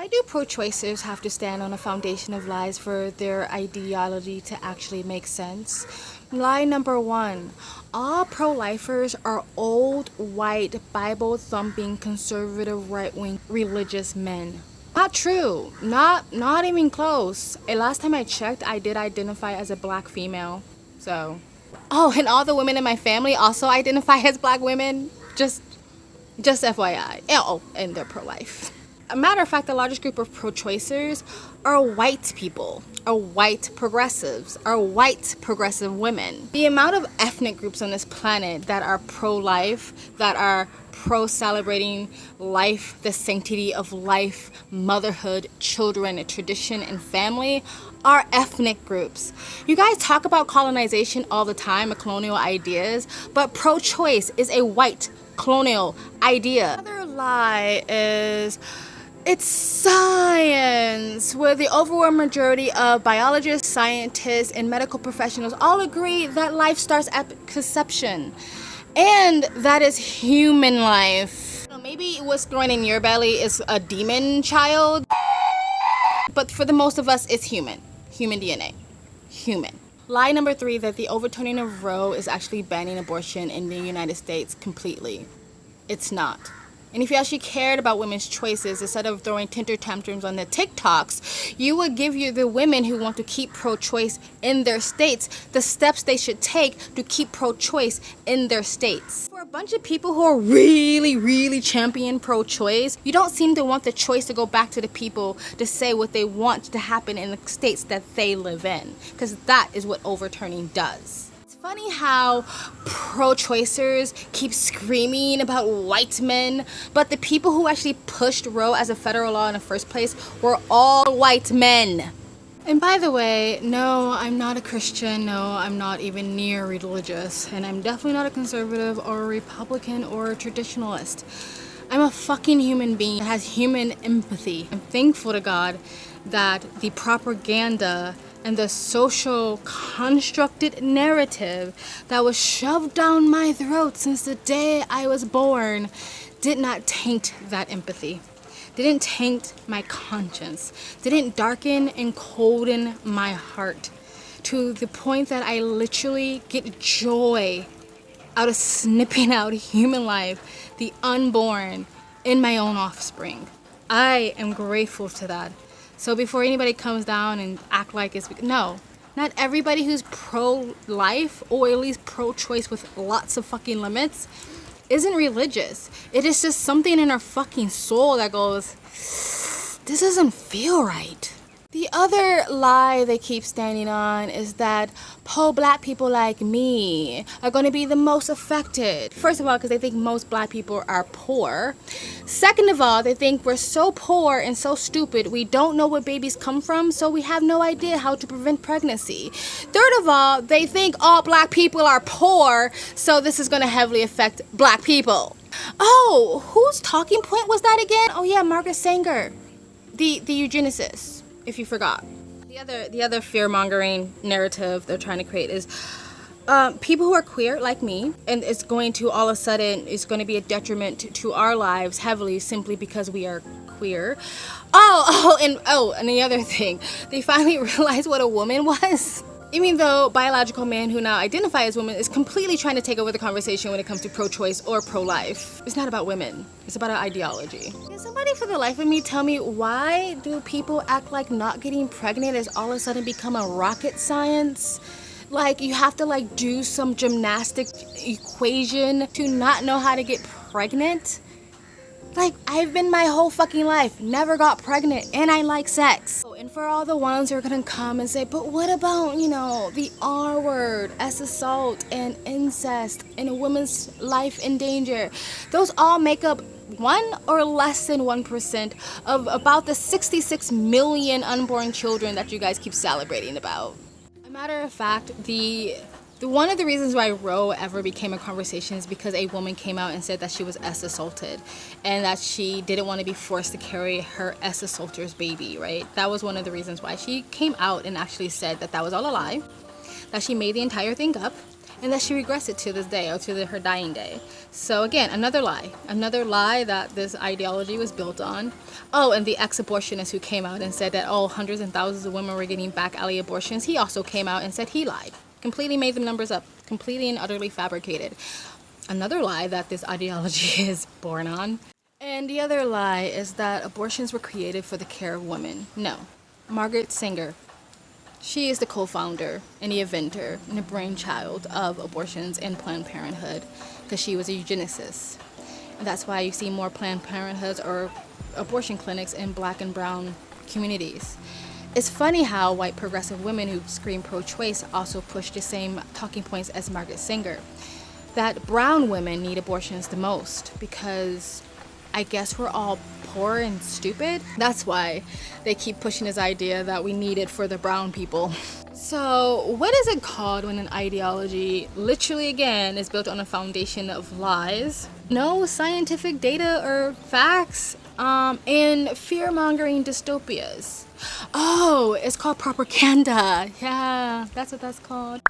Why do pro-choicers have to stand on a foundation of lies for their ideology to actually make sense? Lie number one, all pro-lifers are old, white, Bible-thumping, conservative, right-wing religious men. Not true. Not even close. And last time I checked, I did identify as a black female. So, oh, and all the women in my family also identify as black women. Just FYI. Oh, and they're pro-life. A matter of fact, the largest group of pro-choicers are white people, are white progressives, are white progressive women. The amount of ethnic groups on this planet that are pro-life, that are pro-celebrating life, the sanctity of life, motherhood, children, tradition, and family are ethnic groups. You guys talk about colonization all the time, colonial ideas, but pro-choice is a white colonial idea. Another lie is it's science, where the overwhelming majority of biologists, scientists, and medical professionals all agree that life starts at conception. And that is human life. Maybe what's growing in your belly is a demon child, but for the most of us, it's human. Human DNA. Human. Lie number three, that the overturning of Roe is actually banning abortion in the United States completely. It's not. And if you actually cared about women's choices, instead of throwing temper tantrums on the TikToks, you would give the women who want to keep pro-choice in their states the steps they should take to keep pro-choice in their states. For a bunch of people who are really champion pro-choice, you don't seem to want the choice to go back to the people to say what they want to happen in the states that they live in, because that is what overturning does. Funny how pro-choicers keep screaming about white men, but the people who actually pushed Roe as a federal law in the first place were all white men. And by the way, no, I'm not a Christian, no, I'm not even near religious, and I'm definitely not a conservative or a Republican or a traditionalist. I'm a fucking human being that has human empathy. I'm thankful to God that the propaganda and the social constructed narrative that was shoved down my throat since the day I was born did not taint that empathy, didn't taint my conscience, didn't darken and colden my heart to the point that I literally get joy out of snipping out human life, the unborn, in my own offspring. I am grateful to that. So before anybody comes down and act like it's... No, not everybody who's pro-life, or at least pro-choice with lots of fucking limits, isn't religious. It is just something in our fucking soul that goes, this doesn't feel right. The other lie they keep standing on is that pro-black people like me are going to be the most affected. First of all, because they think most black people are poor. Second of all, they think we're so poor and so stupid we don't know where babies come from, so we have no idea how to prevent pregnancy. Third of all, they think all black people are poor, so this is going to heavily affect black people. Oh, whose talking point was that again? Oh yeah, Margaret Sanger, the eugenicist. If you forgot. The other fear-mongering narrative they're trying to create is people who are queer like me, and it's going to all of a sudden, it's going to be a detriment to our lives heavily simply because we are queer. And the other thing, they finally realized what a woman was. Even though biological men who now identify as women is completely trying to take over the conversation when it comes to pro-choice or pro-life. It's not about women. It's about our ideology. Can somebody for the life of me tell me, why do people act like not getting pregnant has all of a sudden become a rocket science? Like you have to do some gymnastic equation to not know how to get pregnant? Like, I've been my whole fucking life, never got pregnant, and I like sex. And for all the ones who are gonna come and say, but what about, the R word, as assault and incest and a woman's life in danger? Those all make up 1 or less than 1% of about the 66 million unborn children that you guys keep celebrating about. A matter of fact, one of the reasons why Roe ever became a conversation is because a woman came out and said that she was assaulted and that she didn't want to be forced to carry her assaulter's baby, right? That was one of the reasons why she came out and actually said that that was all a lie, that she made the entire thing up, and that she regrets it to this day, or to her dying day. So again, another lie that this ideology was built on. Oh, and the ex-abortionist who came out and said that, oh, hundreds and thousands of women were getting back alley abortions, he also came out and said he lied. Completely made the numbers up, completely and utterly fabricated. Another lie that this ideology is born on. And the other lie is that abortions were created for the care of women. No. Margaret Sanger, she is the co-founder and the inventor and the brainchild of abortions and Planned Parenthood, because she was a eugenicist. And that's why you see more Planned Parenthoods or abortion clinics in black and brown communities. It's funny how white progressive women who scream pro-choice also push the same talking points as Margaret Sanger. That brown women need abortions the most because I guess we're all poor and stupid. That's why they keep pushing this idea that we need it for the brown people. So what is it called when an ideology, literally again, is built on a foundation of lies, no scientific data or facts, and fear-mongering dystopias? Oh, it's called propaganda. Yeah, that's what that's called.